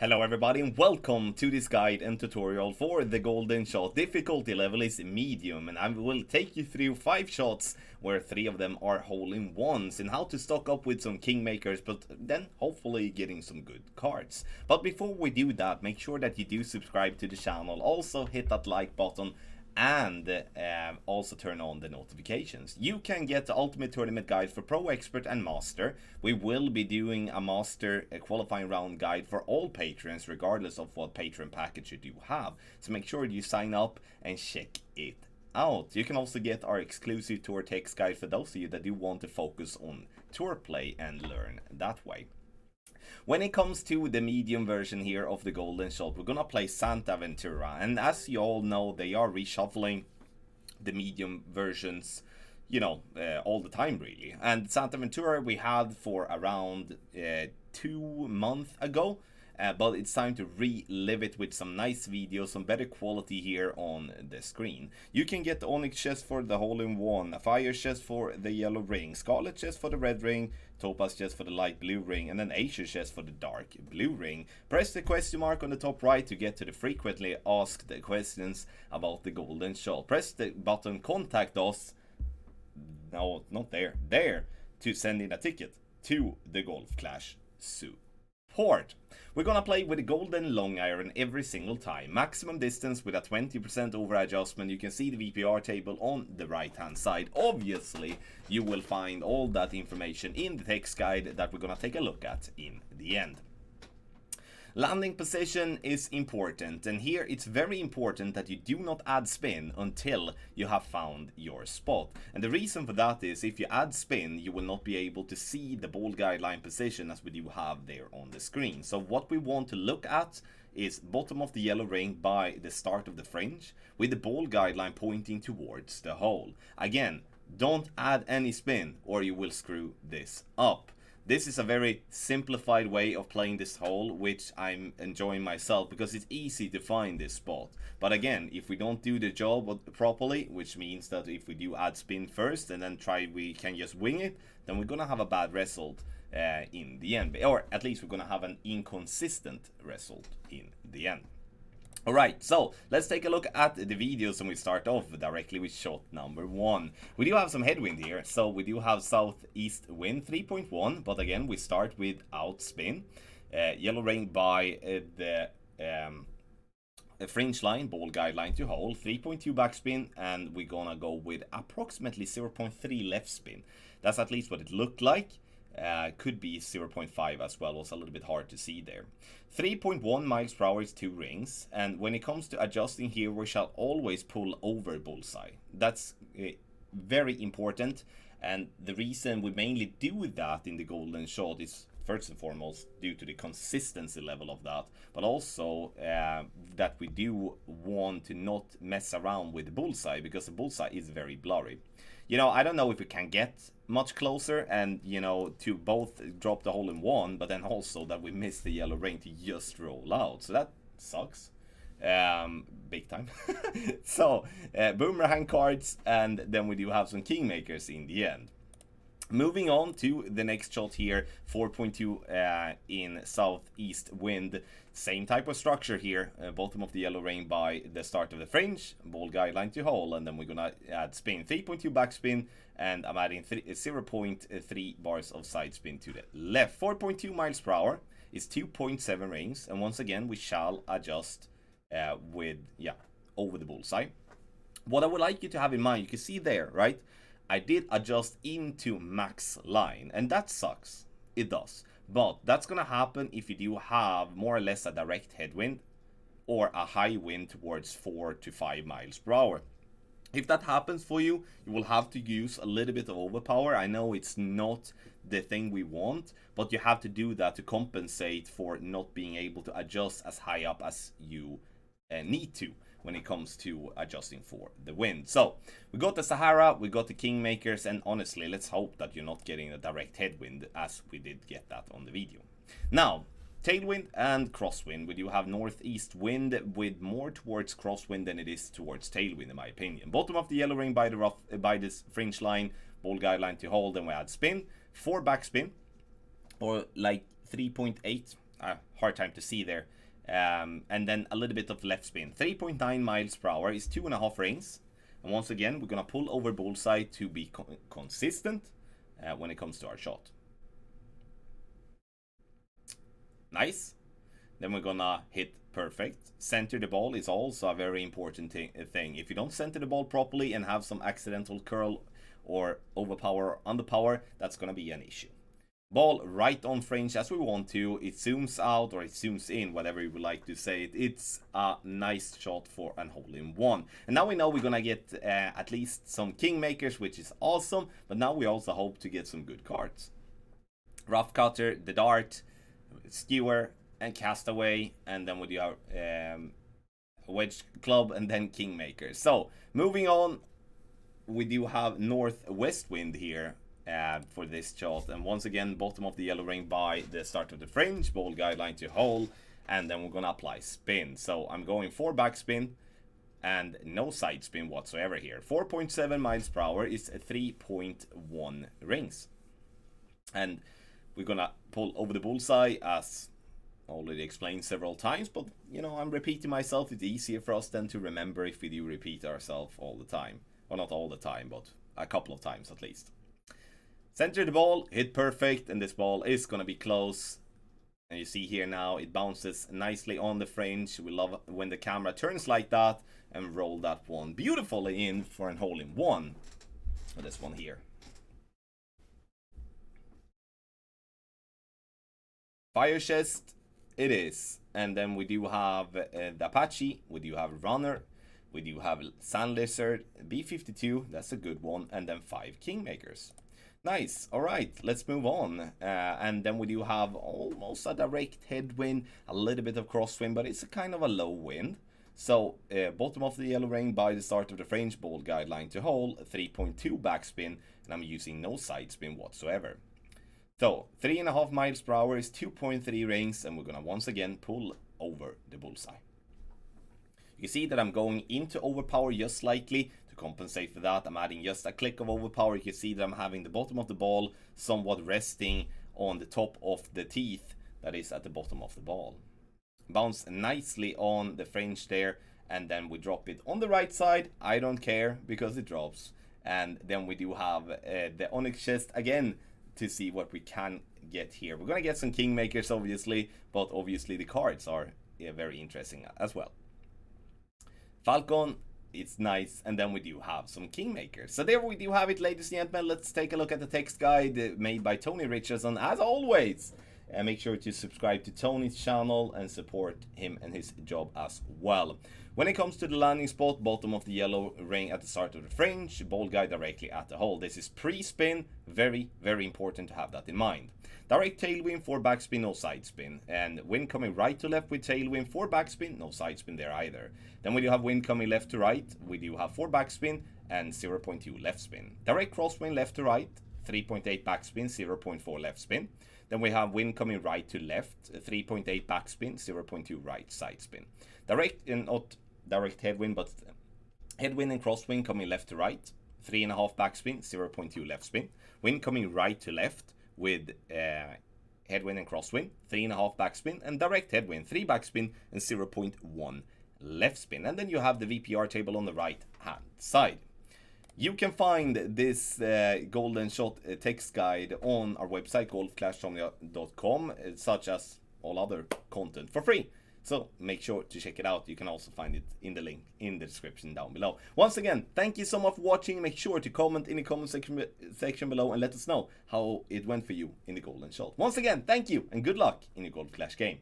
Hello everybody and welcome to this guide and tutorial for the golden shot. Difficulty level is medium and I will take you through 5 shots where 3 of them are hole-in-ones and how to stock up with some kingmakers, but then hopefully getting some good cards. But before we do that, make sure that you do subscribe to the channel, also hit that like button and also turn on the notifications. You can get the ultimate tournament guide for pro, expert and master. We will be doing a master qualifying round guide for all patrons regardless of what patron package you do have, so make sure you sign up and check it out. You can also get our exclusive tour text guide for those of you that do want to focus on tour play and learn that way. When it comes to the medium version here of the golden shot, we're gonna play Santa Ventura, and as you all know, they are reshuffling the medium versions, all the time really. And Santa Ventura we had for around 2 months ago, but it's time to relive it with some nice videos, some better quality here on the screen. You can get the Onyx Chest for the hole-in-one, a Fire Chest for the yellow ring, Scarlet Chest for the red ring, Topaz Chest for the light blue ring, and then Asia Chest for the dark blue ring. Press the question mark on the top right to get to the frequently asked questions about the golden shot. Press the button contact us, no, not there, to send in a ticket to the Golf Clash support. We're gonna play with a golden long iron every single time. Maximum distance with a 20% over adjustment. You can see the VPR table on the right hand side. Obviously, you will find all that information in the text guide that we're gonna take a look at in the end. Landing position is important, and here it's very important that you do not add spin until you have found your spot. And the reason for that is if you add spin, you will not be able to see the ball guideline position as we do have there on the screen. So what we want to look at is bottom of the yellow ring by the start of the fringe with the ball guideline pointing towards the hole. Again, don't add any spin or you will screw this up. This is a very simplified way of playing this hole, which I'm enjoying myself because it's easy to find this spot. But again, if we don't do the job properly, which means that if we do add spin first and then we can just wing it, then we're gonna have a bad result in the end, or at least we're gonna have an inconsistent result in the end. Alright, so let's take a look at the videos and we start off directly with shot number 1. We do have some headwind here, so we do have southeast wind 3.1, but again we start with outspin. Yellow ring by the fringe line, ball guideline to hole, 3.2 backspin, and we're gonna go with approximately 0.3 left spin. That's at least what it looked like. Could be 0.5 as well, was a little bit hard to see there. 3.1 miles per hour is 2 rings, and when it comes to adjusting here, we shall always pull over bullseye. That's very important, and the reason we mainly do that in the golden shot is first and foremost due to the consistency level of that, but also that we do want to not mess around with the bullseye because the bullseye is very blurry. I don't know if we can get much closer and, to both drop the hole-in-one, but then also that we missed the yellow ring to just roll out. So that sucks. Big time. So, boomerang cards, and then we do have some kingmakers in the end. Moving on to the next shot here, 4.2 in southeast wind. Same type of structure here, bottom of the yellow ring by the start of the fringe, ball guideline to hole, and then we're gonna add spin, 3.2 backspin, and I'm adding 0.3 bars of side spin to the left. 4.2 miles per hour is 2.7 rings, and once again we shall adjust over the bullseye. What I would like you to have in mind, you can see there, right? I did adjust into max line, and that sucks. It does. But that's gonna happen if you do have more or less a direct headwind or a high wind towards 4 to 5 miles per hour. If that happens for you, you will have to use a little bit of overpower. I know it's not the thing we want, but you have to do that to compensate for not being able to adjust as high up as you need to when it comes to adjusting for the wind. So we got the Sahara, we got the kingmakers, and honestly, let's hope that you're not getting a direct headwind as we did get that on the video. Now, tailwind and crosswind. We do have northeast wind with more towards crosswind than it is towards tailwind, in my opinion. Bottom of the yellow ring by this fringe line, ball guideline to hold, and we add spin, 4 backspin, or like 3.8 hard time to see there. And then a little bit of left spin. 3.9 miles per hour is 2.5 rings. And once again, we're gonna pull over bullseye to be consistent when it comes to our shot. Nice. Then we're gonna hit perfect. Center the ball is also a very important thing. If you don't center the ball properly and have some accidental curl or overpower or underpower, that's gonna be an issue. Ball right on fringe as we want to. It zooms out or it zooms in, whatever you would like to say it. It's a nice shot for an hole-in-one. And now we know we're gonna get at least some kingmakers, which is awesome. But now we also hope to get some good cards. Rough cutter, the dart, skewer, and castaway. And then we do our wedge club and then kingmaker. So moving on, we do have northwest wind here. For this shot, and once again bottom of the yellow ring by the start of the fringe, ball guideline to hole, and then we're gonna apply spin. So I'm going 4 backspin and no side spin whatsoever here. 4.7 miles per hour is 3.1 rings, and we're gonna pull over the bullseye as already explained several times, but you know, I'm repeating myself. It's easier for us than to remember if we do repeat ourselves all the time. Well, not all the time, but a couple of times at least. Center the ball, hit perfect, and this ball is gonna be close. And you see here now, it bounces nicely on the fringe. We love when the camera turns like that, and roll that one beautifully in for an hole-in-one. This one here. Fire chest, it is. And then we do have the Apache, we do have Runner, we do have Sand Lizard, B-52, that's a good one, and then 5 kingmakers. Nice. All right, let's move on. And then we do have almost a direct headwind, a little bit of crosswind, but it's a kind of a low wind. So bottom of the yellow ring by the start of the fringe, ball guideline to hole, 3.2 backspin, and I'm using no side spin whatsoever. So 3.5 miles per hour is 2.3 rings, and we're gonna once again pull over the bullseye. You see that I'm going into overpower just slightly. To compensate for that, I'm adding just a click of overpower. You can see that I'm having the bottom of the ball somewhat resting on the top of the teeth that is at the bottom of the ball. Bounce nicely on the fringe there, and then we drop it on the right side. I don't care because it drops. And then we do have the Onyx Chest again to see what we can get here. We're gonna get some kingmakers obviously, but obviously the cards are very interesting as well. Falcon, it's nice, and then we do have some kingmakers. So there we do have it, ladies and gentlemen. Let's take a look at the text guide made by Tony Richardson, as always. And make sure to subscribe to Tony's channel and support him and his job as well. When it comes to the landing spot, bottom of the yellow ring at the start of the fringe, ball guide directly at the hole. This is pre-spin, very, very important to have that in mind. Direct tailwind, 4 backspin, no side spin. And wind coming right to left with tailwind, 4 backspin, no side spin there either. Then we do have wind coming left to right. We do have 4 backspin and 0.2 left spin. Direct crosswind left to right, 3.8 backspin, 0.4 left spin. Then we have wind coming right to left, 3.8 backspin, 0.2 right side spin. Direct, not direct headwind, but headwind and crosswind coming left to right, 3.5 backspin, 0.2 left spin. Wind coming right to left with headwind and crosswind, 3.5 backspin, and direct headwind, 3 backspin and 0.1 left spin. And then you have the VPR table on the right hand side. You can find this golden shot text guide on our website golfclashtomnia.com, such as all other content for free. So make sure to check it out. You can also find it in the link in the description down below. Once again, thank you so much for watching. Make sure to comment in the comment section below and let us know how it went for you in the golden shot. Once again, thank you and good luck in your Golf Clash game.